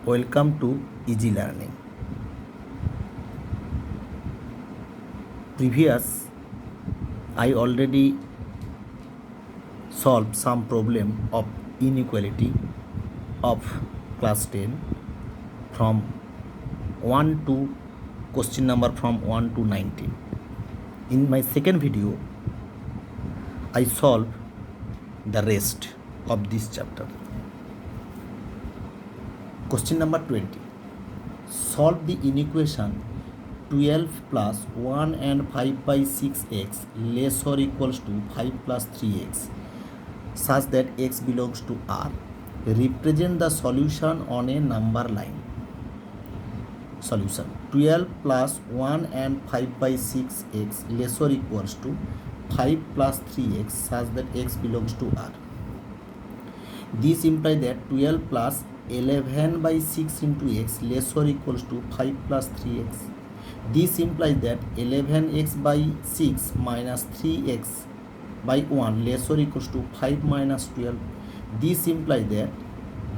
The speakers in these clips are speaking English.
Welcome to Easy Learning. I already solved some problem of inequality of class 10 from 1 to question number from 1 to 19. In my second video, I solved the rest of this chapter. Question number 20. Solve the inequation 12 plus 1 and 5 by 6x less or equals to 5 plus 3x such that x belongs to R. Represent the solution on a number line. Solution 12 plus 1 and 5 by 6x less or equals to 5 plus 3x such that x belongs to R. This implies that 12 plus 11 by 6 into x less or equals to 5 plus 3x. This implies that 11x by 6 minus 3x by 1 less or equals to 5 minus 12. This implies that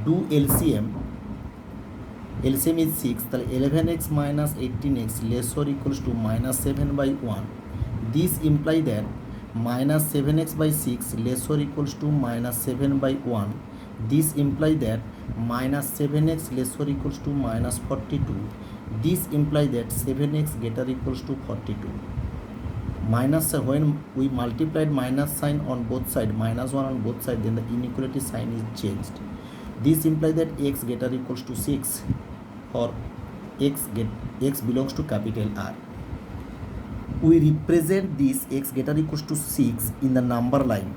do LCM is 6, then 11x minus 18x less or equals to minus 7 by 1. This implies that minus 7x by 6 less or equals to minus 7 by 1. This implies that minus 7x less or equals to minus 42. This implies that 7x greater equals to 42. Minus, when we multiplied minus sign on both sides, minus 1 on both sides, then the inequality sign is changed. This implies that x greater equals to 6 or x belongs to capital R. We represent this x greater equals to 6 in the number line.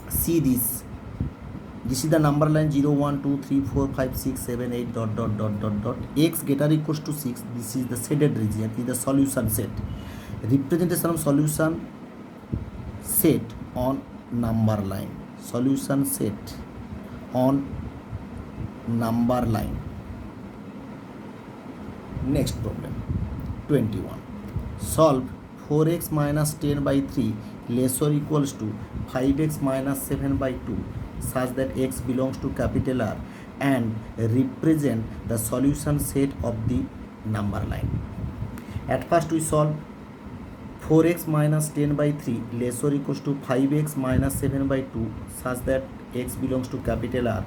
See this. This is the number line 0, 1, 2, 3, 4, 5, 6, 7, 8, dot, dot, dot, dot, dot. X greater equals to 6. This is the shaded region, is the solution set. Representation of solution set on number line. Solution set on number line. Next problem. 21. Solve 4x minus 10 by 3 less or equals to 5x minus 7 by 2 such that x belongs to capital R and represent the solution set of the number line. At first we solve 4x minus 10 by 3 less or equals to 5x minus 7 by 2 such that x belongs to capital R.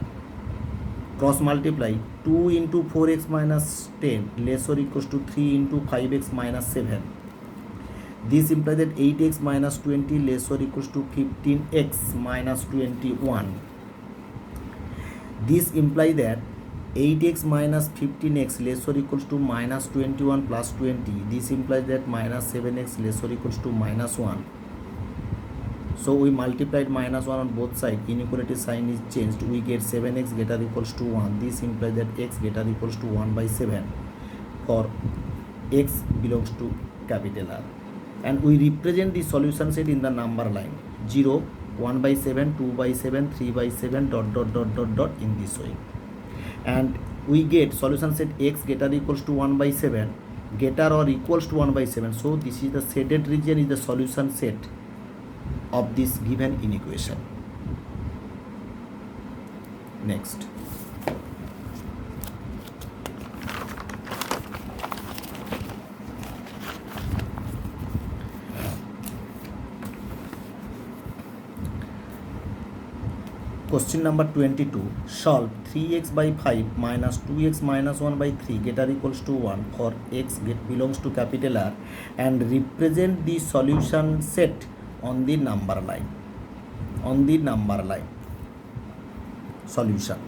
Cross multiply 2 into 4x minus 10 less or equals to 3 into 5x minus 7. This implies that 8x minus 20 less or equals to 15x minus 21. This implies that 8x minus 15x less or equals to minus 21 plus 20. This implies that minus 7x less or equals to minus 1. So we multiplied minus 1 on both sides. Inequality sign is changed. We get 7x greater equals to 1. This implies that x greater equals to 1 by 7 for x belongs to capital R. And we represent the solution set in the number line 0, 1 by 7, 2 by 7, 3 by 7, dot, dot, dot, dot, dot in this way. And we get solution set x greater equals to 1 by 7, greater or equals to 1 by 7. So this is the shaded region is the solution set of this given inequation. Next. Question number 22. Solve 3x by 5 minus 2x minus 1 by 3 greater equals to 1 for x belongs to capital R and represent the solution set on the number line. On the number line. Solution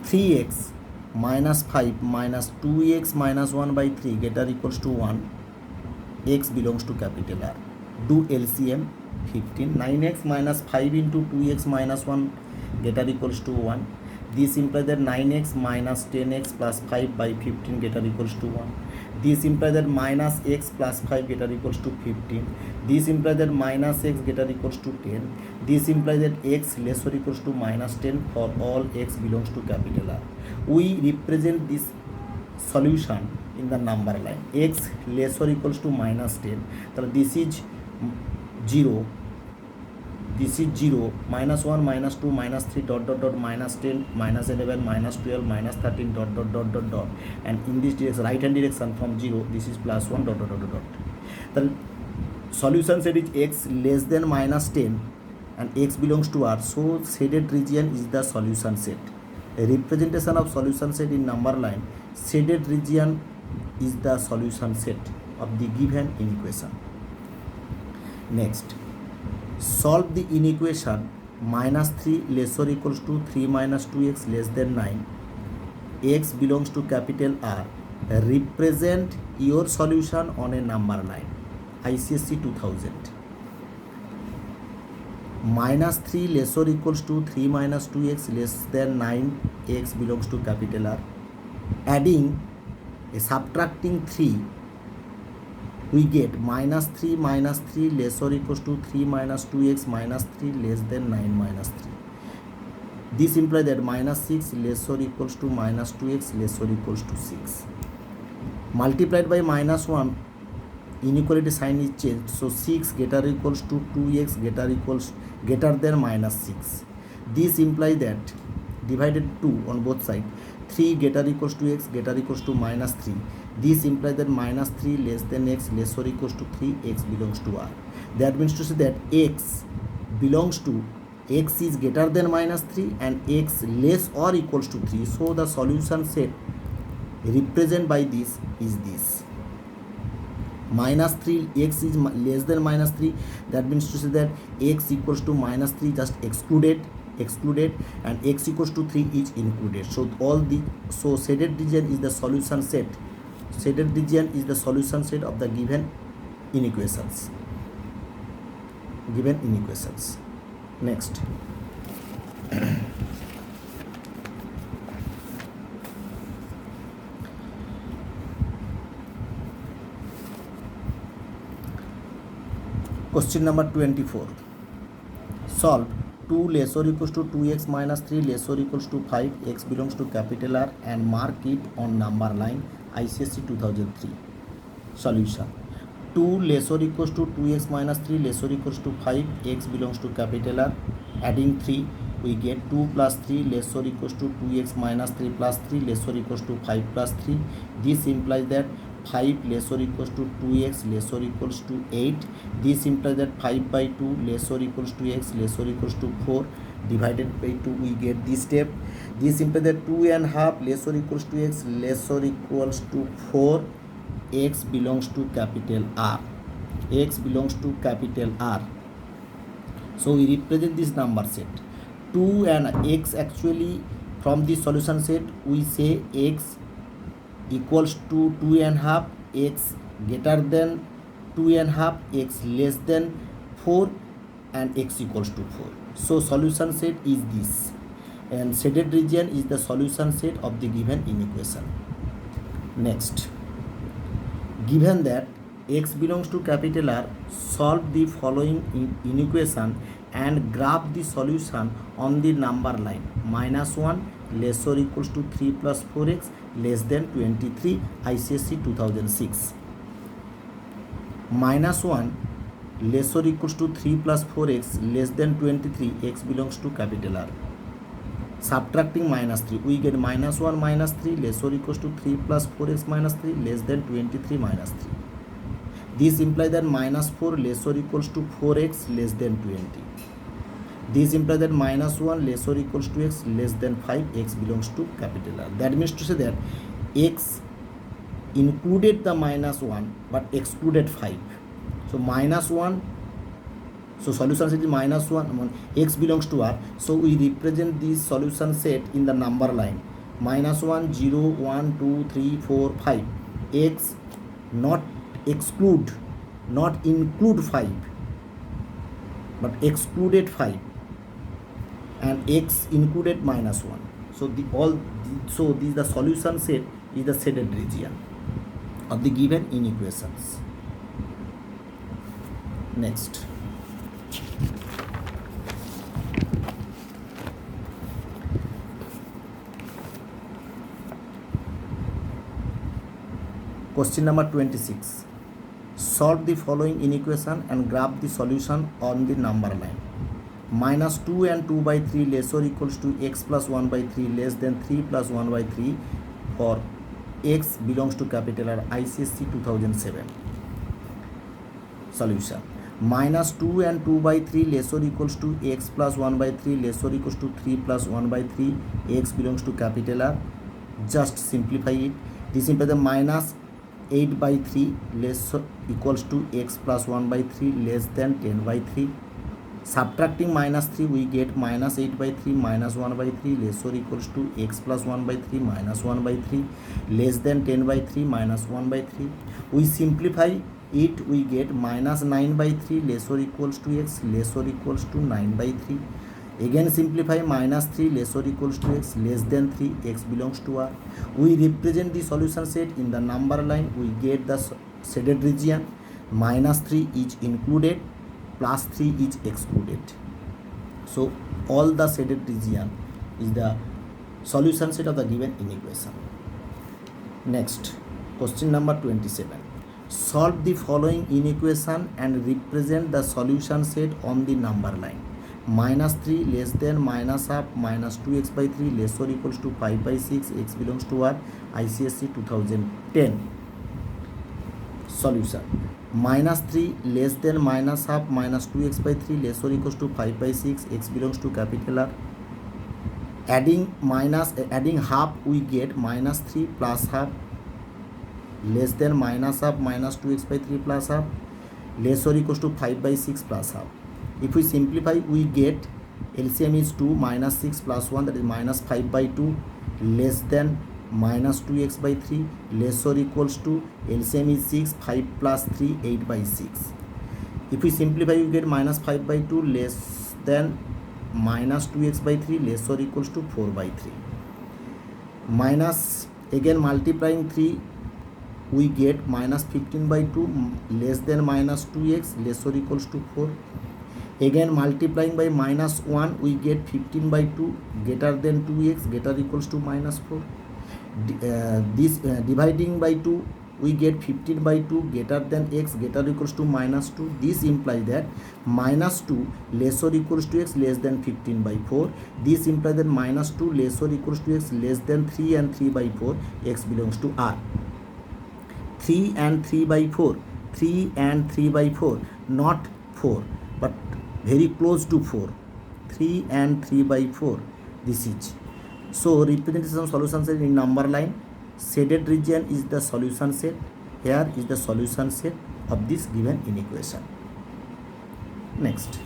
3x minus 5 minus 2x minus 1 by 3 greater equals to 1. X belongs to capital R. Do LCM 15. 9x minus 5 into 2x minus 1 greater equals to 1. This implies that 9x minus 10x plus 5 by 15 greater equals to 1. This implies that minus x plus 5 greater equals to 15. This implies that minus x greater equals to 10. This implies that x less or equals to minus 10 for all x belongs to capital R. We represent this solution in the number line. X less or equals to minus 10. So this is 0, this is 0, -1, -2, -3, dot dot dot, -10, -11, -12, -13, dot dot dot dot dot, and in this direction, right hand direction from 0, this is +1, dot dot dot dot dot. The solution set is x less than -10 and x belongs to R, so shaded region is the solution set. A representation of solution set in number line, shaded region is the solution set of the given inequation. Next, solve the inequation -3 less or equals to 3 minus 2x less than 9, x belongs to capital R. Represent your solution on a number line. ICSE 2000. -3 less or equals to 3 minus 2x less than 9, x belongs to capital R. Adding, subtracting 3, we get -3 minus 3 less or equals to 3 minus 2x minus 3 less than 9 minus 3. This implies that -6 less or equals to -2x less or equals to 6. Multiplied by -1, inequality sign is changed, so 6 greater or equals to 2x greater than -6. This implies that divided 2 on both sides, 3 greater or equals to x greater or equals to -3. This implies that -3 less than x less or equals to 3, x belongs to R. That means to say that x belongs to, x is greater than -3 and x less or equals to 3. So the solution set represented by this is this. -3, x is less than -3, that means to say that x equals to -3 just excluded, and x equals to 3 is included. So shaded region is the solution set. Shaded region is the solution set of the given inequations. Next, question number 24. Solve 2 less or equals to 2x minus 3 less or equals to 5, x belongs to capital R, and mark it on number line. ICSE 2003. Solution: 2 less or equals to 2x minus 3 less or equals to 5, x belongs to capital R. Adding 3, we get 2 plus 3 less or equals to 2x minus 3 plus 3 less or equals to 5 plus 3. This implies that 5 less or equals to 2x less or equals to 8. This implies that 5 by 2 less or equals to x less or equals to 4. Divided by 2, we get this step. This implies that 2.5 less or equals to x less or equals to 4, x belongs to capital R. X belongs to capital R. So we represent this number set. 2 and x, actually from the solution set we say x equals to 2.5, x greater than 2.5, x less than 4, and x equals to 4. So solution set is this, and shaded region is the solution set of the given inequation. Next, given that x belongs to capital R, solve the following inequation and graph the solution on the number line. -1 less or equals to 3 plus 4x less than 23, ICSE 2006. -1 less or equals to 3 plus 4x less than 23, x belongs to capital R. Subtracting -3, we get -1 minus 3 less or equals to 3 plus 4x minus 3 less than 23 minus 3. This implies that -4 less or equals to 4x less than 20. This implies that -1 less or equals to x less than 5, x belongs to capital R. That means to say that x included the -1 but excluded 5. So -1, so solution set is -1, x belongs to R. So we represent this solution set in the number line. -1, 0, 1, 2, 3, 4, 5. X not include 5 but excluded 5, and x included -1. So this is the solution set is the shaded region of the given inequations. Next, question number 26. Solve the following inequation and graph the solution on the number line. minus 2 and 2 by 3 less or equals to x plus 1 by 3 less than 3 plus 1 by 3 for x belongs to capital R, ICSE 2007. Solution: minus 2 and 2 by 3 less or equals to x plus 1 by 3 less or equals to 3 plus 1 by 3, x belongs to capital R. Just simplify it. This implies the minus 8 by 3 less or equals to x plus 1 by 3 less than 10 by 3. Subtracting minus 3, we get minus 8 by 3 minus 1 by 3 less or equals to x plus 1 by 3 minus 1 by 3 less than 10 by 3 minus 1 by 3. We simplify it, we get minus 9 by 3 less or equals to x less or equals to 9 by 3. Again simplify, minus 3 less or equals to x less than 3, x belongs to R. We represent the solution set in the number line. We get the shaded region. Minus 3 is included, plus 3 is excluded. So all the shaded region is the solution set of the given inequation. Next, question number 27. Solve the following inequation and represent the solution set on the number line. Minus 3 less than minus half minus 2x by 3 less or equals to 5 by 6, x belongs to R, ICSE 2010. Solution: minus 3 less than minus half minus 2x by 3 less or equals to 5 by 6, x belongs to capital R. Adding half, we get minus 3 plus half less than minus half minus 2x by 3 plus half less or equals to 5 by 6 plus half. If we simplify, we get LCM is 2, minus 6 plus 1, that is minus 5 by 2 less than minus 2x by 3 less or equals to LCM is 6, 5 plus 3, 8 by 6. If we simplify, you get minus 5 by 2 less than minus 2x by 3 less or equals to 4 by 3. Minus, again multiplying 3, we get minus 15 by 2 less than minus 2x less or equals to 4. Again multiplying by minus 1, we get 15 by 2 greater than 2x greater equals to minus 4. Dividing by 2, we get 15 by 2 greater than x greater equals to minus 2. This implies that minus 2 less or equals to x less than 15 by 4. This implies that minus 2 less or equals to x less than 3 and 3 by 4, x belongs to R. 3 and 3 by 4, 3 and 3 by 4, not 4 but very close to 4, 3 and 3 by 4, this is. So representation of solution set in number line. Shaded region is the solution set. Here is the solution set of this given inequation. Next,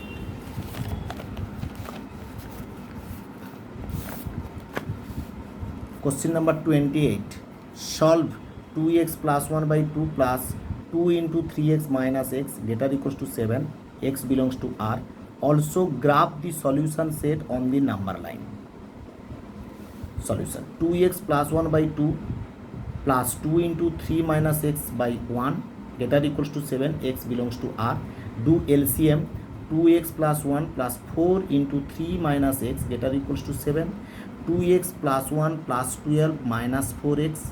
question number 28. Solve 2x plus 1 by 2 plus 2 into 3x minus x greater equals to 7, x belongs to R. Also graph the solution set on the number line. Solution: 2x plus 1 by 2 plus 2 into 3 minus x by 1 greater equals to 7, x belongs to R. Do LCM. 2x plus 1 plus 4 into 3 minus x greater equals to 7. 2x plus 1 plus 12 minus 4x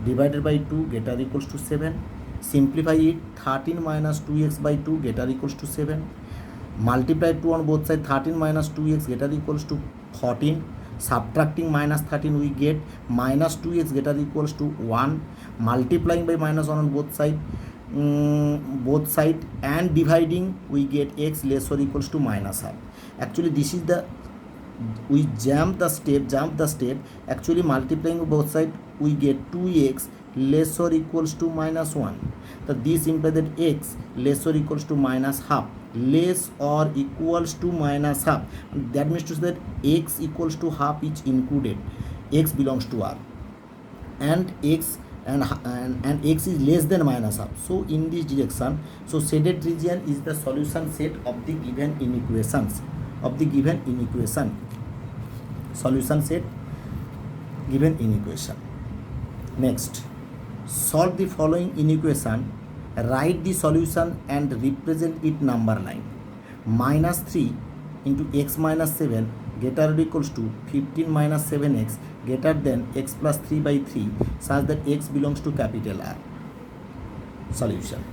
divided by 2 greater equals to 7. Simplify it. 13 minus 2x by 2 greater equals to 7. Multiply 2 on both sides. 13 minus 2x greater equals to 14. Subtracting minus 13, we get minus 2x greater equals to 1. Multiplying by minus 1 on both sides, and dividing, we get x less or equals to minus half. Actually this is the, we jump the step. Actually multiplying both sides, we get 2x less or equals to minus 1. So this implies that x less or equals to minus half, less or equals to minus half. That means to say that x equals to half is included, x belongs to R, and x and x is less than minus half. So in this direction, so shaded region is the solution set of the given inequations, solution set given inequation. Next, solve the following inequation. Write the solution and represent it number line. Minus 3 into x minus 7 greater or equals to 15 minus 7x greater than x plus 3 by 3 such that x belongs to capital R. Solution: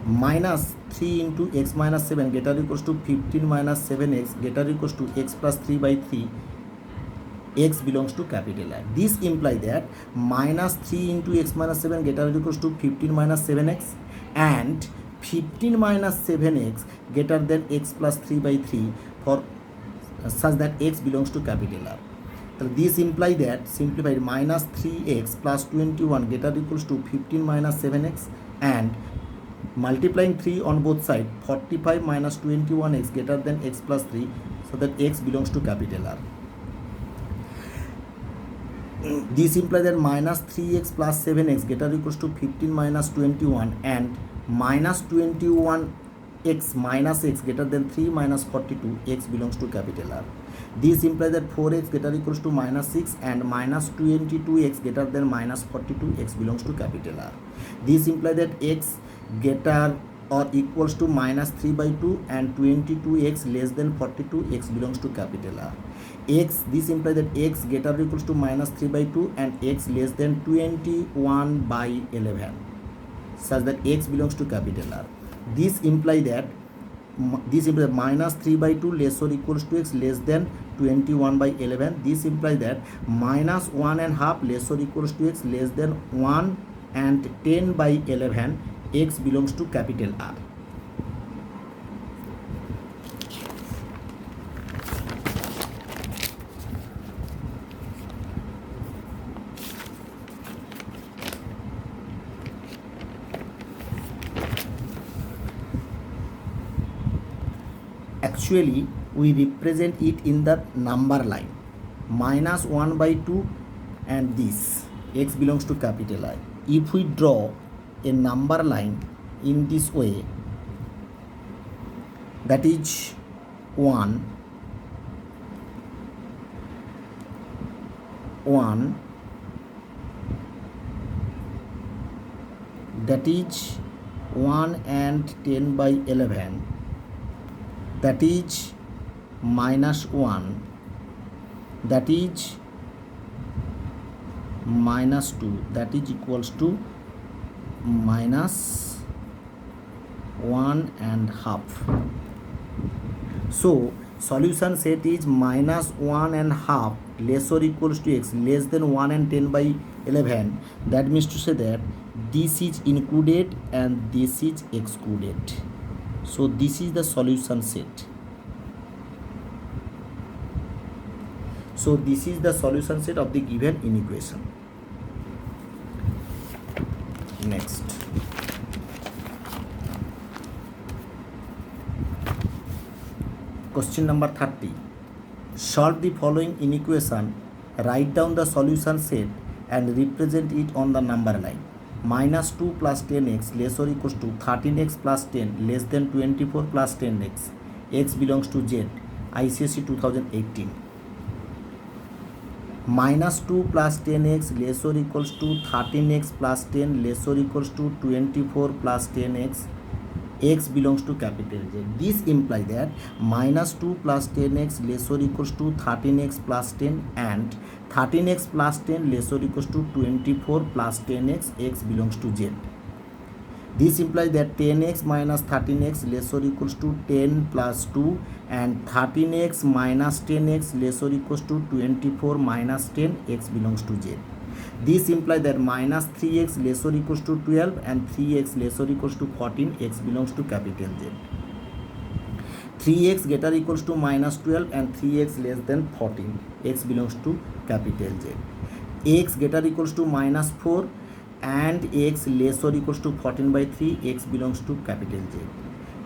minus 3 into x minus 7 greater equals to 15 minus 7x greater equals to x plus 3 by 3, x belongs to capital R. This implies that minus 3 into x minus 7 greater equals to 15 minus 7x and 15 minus 7x greater than x plus 3 by 3 for such that x belongs to capital R. So this implies that simplified minus 3x plus 21 greater equals to 15 minus 7x and multiplying 3 on both sides 45 minus 21x greater than x plus 3 so that x belongs to capital R. This implies that minus 3x plus 7x greater equals to 15 minus 21 and minus 21x minus x greater than 3 minus 42, x belongs to capital R. This implies that 4x greater equals to minus 6 and minus 22x greater than minus 42, x belongs to capital R. This implies that x greater or equals to minus 3 by 2 and 22x less than 42, x belongs to capital R. This implies that x greater or equals to minus 3 by 2 and x less than 21 by 11 such that x belongs to capital R. This implies that minus 3 by 2 less or equals to x less than 21 by 11. This implies that minus 1 and half less or equals to x less than 1 and 10 by 11, x belongs to capital R. Actually, we represent it in the number line minus 1 by 2 and this x belongs to capital I. If we draw a number line in this way, that is 1, that is 1 and 10 by 11, that is minus 1, that is minus 2, that is equals to minus 1 and half. So solution set is minus 1 and half less or equals to x less than 1 and 10 by 11. That means to say that this is included and this is excluded. So this is the solution set. So this is the solution set of the given inequation. Next. Question number 30. Solve the following inequation. Write down the solution set and represent it on the number line. Minus 2 plus 10x less or equals to 13x plus 10 less than 24 plus 10x. X belongs to Z. ICSE 2018. Minus 2 plus 10x less or equals to 13x plus 10 less or equals to 24 plus 10x. X belongs to capital Z. This implies that minus 2 plus 10x less or equals to 13x plus 10 and 13x plus 10 less or equals to 24 plus 10x. X belongs to Z. This implies that 10x minus 13x less or equals to 10 plus 2 and 13x minus 10x less or equals to 24 minus 10. X belongs to Z. This implies that minus 3x less or equals to 12 and 3x less or equals to 14. X belongs to capital Z. 3x greater equals to minus 12 and 3x less than 14. X belongs to capital Z. X greater equals to minus 4 and x less or equals to 14 by 3. X belongs to capital Z.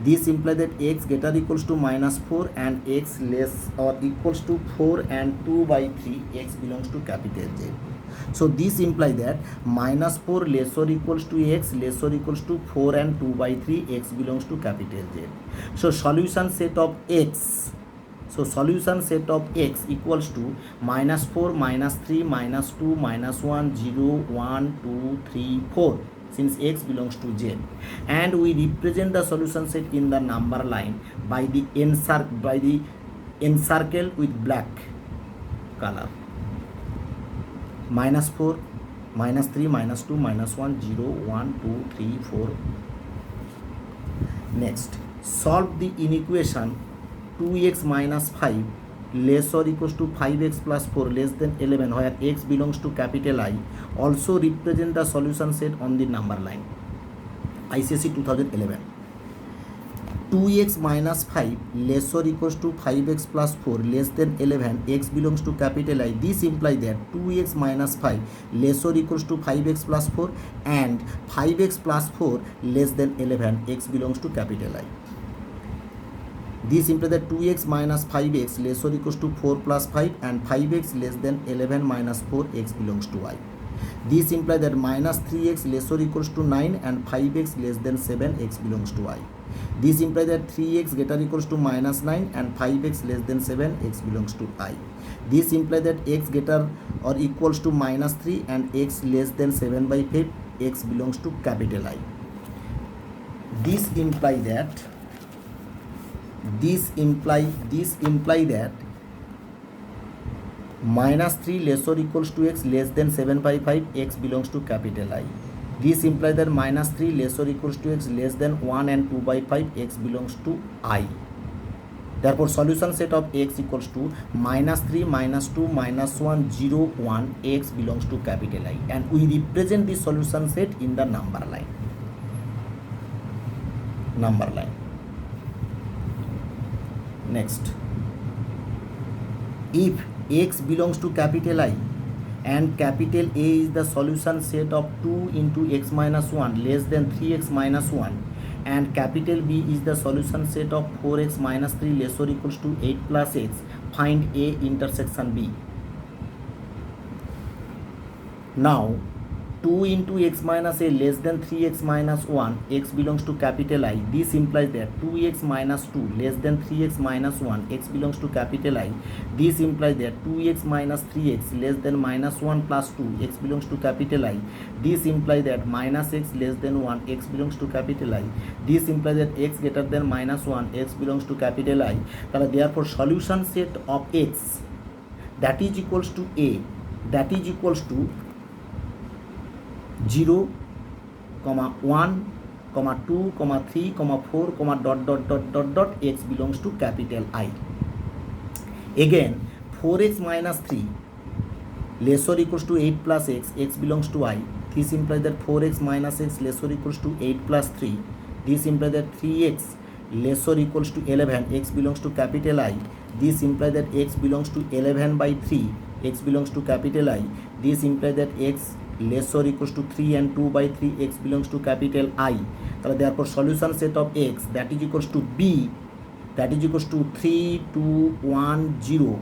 This implies that x greater equals to minus 4 and x less or equals to 4 and 2 by 3. X belongs to capital Z. So this implies that minus 4 less or equals to x less or equals to 4 and 2 by 3. X belongs to capital Z. So solution set of x. So solution set of x equals to minus 4, minus 3, minus 2, minus 1, 0, 1, 2, 3, 4 since x belongs to Z. And we represent the solution set in the number line by the encircle with black color. Minus 4, minus 3, minus 2, minus 1, 0, 1, 2, 3, 4. Next, solve the inequation 2x minus 5 less or equals to 5x plus 4 less than 11 where x belongs to capital I. Also represent the solution set on the number line. ICSE 2011. 2x minus 5 less or equals to 5x plus 4 less than 11 x belongs to capital I. This implies that 2x minus 5 less or equals to 5x plus 4 and 5x plus 4 less than 11 x belongs to capital I. This implies that 2x minus 5x less or equals to 4 plus 5 and 5x less than 11 minus 4x belongs to I. This implies that minus 3x less or equals to 9 and 5x less than 7x belongs to I. This implies that 3x greater equals to minus 9 and 5x less than 7x belongs to I. This implies that x greater or equals to minus 3 and x less than 7 by 5 x belongs to capital I. This implies that minus 3 less or equals to x less than 7 by 5 x belongs to capital I. This implies that minus 3 less or equals to x less than 1 and 2 by 5 x belongs to I. Therefore, solution set of x equals to minus 3, minus 2, minus 1, 0, 1 x belongs to capital I, and we represent the solution set in the number line. Next, if x belongs to capital I and capital A is the solution set of 2 into x minus 1 less than 3x minus 1 and capital B is the solution set of 4x minus 3 less or equals to 8 plus x, find A intersection B. Now 2 into x minus a less than 3x minus 1 x belongs to capital I. This implies that 2x minus 2 less than 3x minus 1 x belongs to capital I. This implies that 2x minus 3x less than minus 1 plus 2 x belongs to capital I. This implies that minus x less than 1 x belongs to capital I. This implies that x greater than minus 1 x belongs to capital I. Therefore solution set of x that is equals to A that is equals to 0, 1, 2, 3, 4, dot x belongs to capital I. Again 4x minus 3 less or equals to 8 plus x, x belongs to I. This implies that 4x minus x less or equals to 8 plus 3. This implies that 3x less or equals to 11, x belongs to capital I. This implies that x belongs to 11 by 3, x belongs to capital I. This implies that x less or equals to 3 and 2 by 3 x belongs to capital I. Therefore solution set of x that is equals to B that is equals to 3, 2, 1, 0,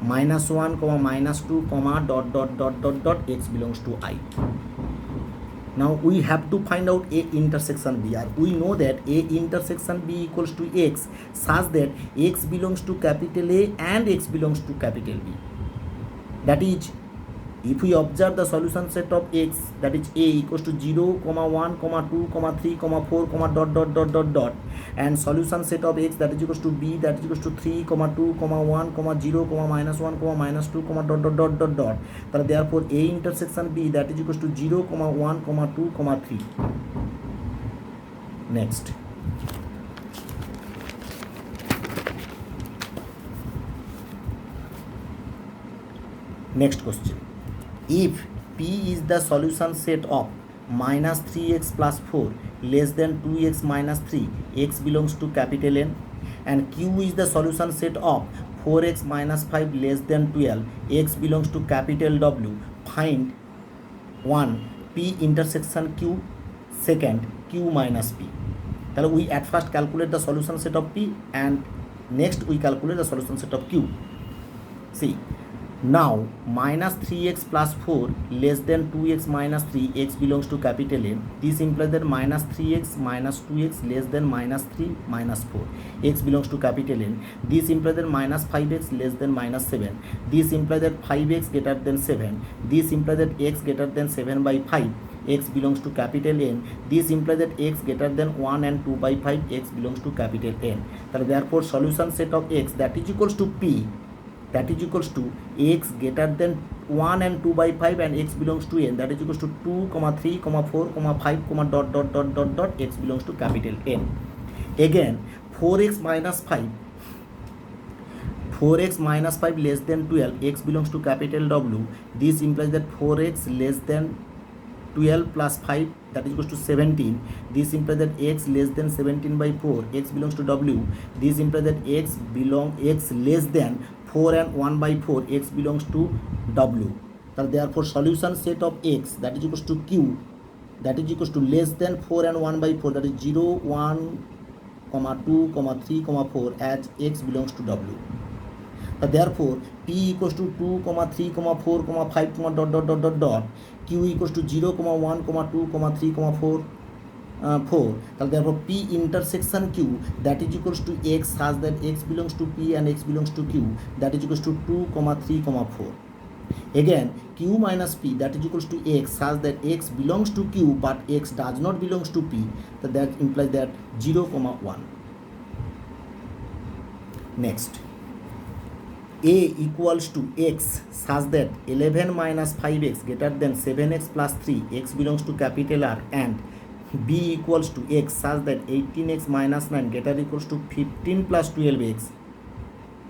minus 1, minus 2, dot x belongs to I. Now we have to find out A intersection B. We know that A intersection B equals to x such that x belongs to capital A and x belongs to capital B. That is, if we observe the solution set of x that is A equals to 0, 1, 2, 3, 4, dot and solution set of x that is equals to B that is equals to 3, 2, 1, 0, minus 1, minus 2, dot. Therefore A intersection B that is equals to 0, 1, 2, 3. Next. Next question. If P is the solution set of minus 3x plus 4 less than 2x minus 3, x belongs to capital N, and Q is the solution set of 4x minus 5 less than 12, x belongs to capital W, find 1. P intersection Q, second Q minus P. Then we at first calculate the solution set of P and next we calculate the solution set of Q. See. Now minus 3x plus 4 less than 2x minus 3, x belongs to capital N. This implies that minus 3x minus 2x less than minus 3 minus 4, x belongs to capital N. This implies that minus 5x less than minus 7. This implies that 5x greater than 7. This implies that x greater than 7 by 5, x belongs to capital N. This implies that x greater than 1 and 2 by 5, x belongs to capital N. Therefore solution set of x that is equals to P that is equals to x greater than 1 and 2 by 5 and x belongs to n, that is equals to 2, 3, 4, 5, dot dot dot dot dot x belongs to capital N. Again 4x minus 5 less than 12, x belongs to capital W. This implies that 4x less than 12 plus 5, that is equals to 17. This implies that x less than 17 by 4, x belongs to W. This implies that x less than 4 and 1 by 4, x belongs to W. Therefore solution set of x, that is equals to q, that is equals to less than 4 and 1 by 4, that is 0, 1, 2, 3, 4 as x belongs to W. Therefore p equals to 2, 3, 4, 5, dot dot dot dot dot, q equals to 0, 1, 2, 3, 4, 4. Therefore p intersection q, that is equals to x such that x belongs to p and x belongs to q, that is equals to 2, 3, 4. Again q minus p, that is equals to x such that x belongs to q but x does not belongs to p, that implies that 0, 1. Next, a equals to x such that 11 minus 5x greater than 7x plus 3, x belongs to capital R, and b equals to x such that 18x minus 9 greater equals to 15 plus 12x,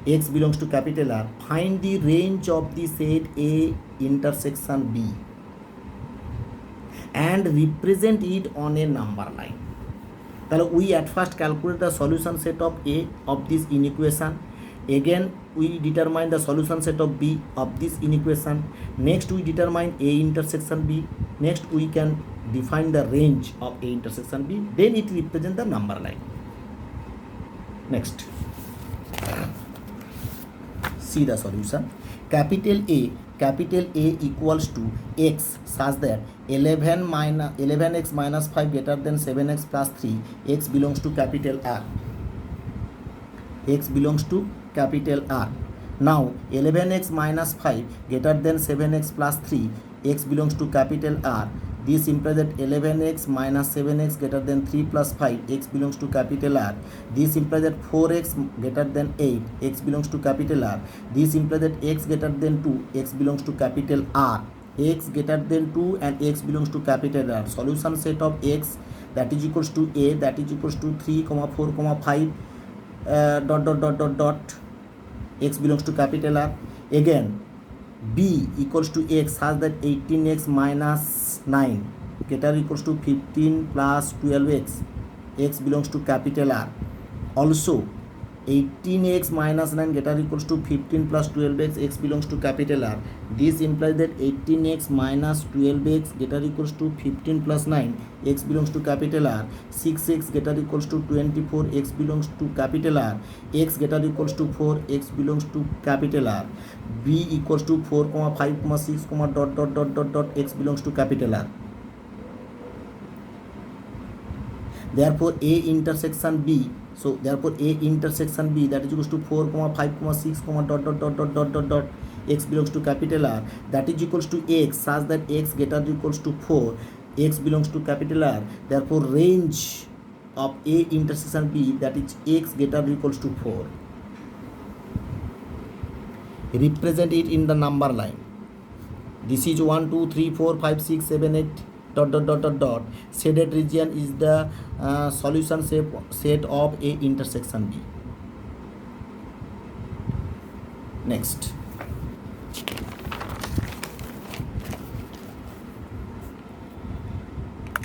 x belongs to capital R. Find the range of the set A intersection B and represent it on a number line. We at first calculate the solution set of A of this inequation. Again we determine the solution set of B of this inequation. Next we determine A intersection B. Next we can define the range of A intersection B. Then it represents the number line. Next, see the solution. Capital A equals to x such that 11x minus 5 greater than 7x plus 3, x belongs to capital R. X belongs to capital R. Now 11x minus 5 greater than 7x plus 3, x belongs to capital R. This implies that 11x minus 7x greater than 3 plus 5, x belongs to capital R. This implies that 4x greater than 8, x belongs to capital R. This implies that x greater than 2, x belongs to capital R. X greater than 2 and x belongs to capital R. Solution set of x, that is equals to A, that is equals to 3, 4, 5 dot dot dot dot dot, x belongs to capital R. Again b equals to x such that 18x minus 9 greater equals to 15 plus 12x, x belongs to capital R. Also 18x minus 9 greater equals to 15 plus 12x, x belongs to capital R. This implies that 18x minus 12x greater equals to 15 plus 9, x belongs to capital R. 6x greater equals to 24, x belongs to capital R. X greater equals to 4, x belongs to capital R. B equals to 4, 5, 6, dot dot dot dot dot, x belongs to capital R. Therefore A intersection B, so therefore A intersection B, that is equals to 4, 5, 6, dot dot dot dot dot dot dot, x belongs to capital R, that is equals to x such that x greater equals to 4, x belongs to capital R. Therefore range of A intersection B, that is x greater equals to 4. Represent it in the number line. This is 1, 2, 3, 4, 5, 6, 7, 8 dot dot dot dot dot. Shaded region is the solution set of A intersection B. Next,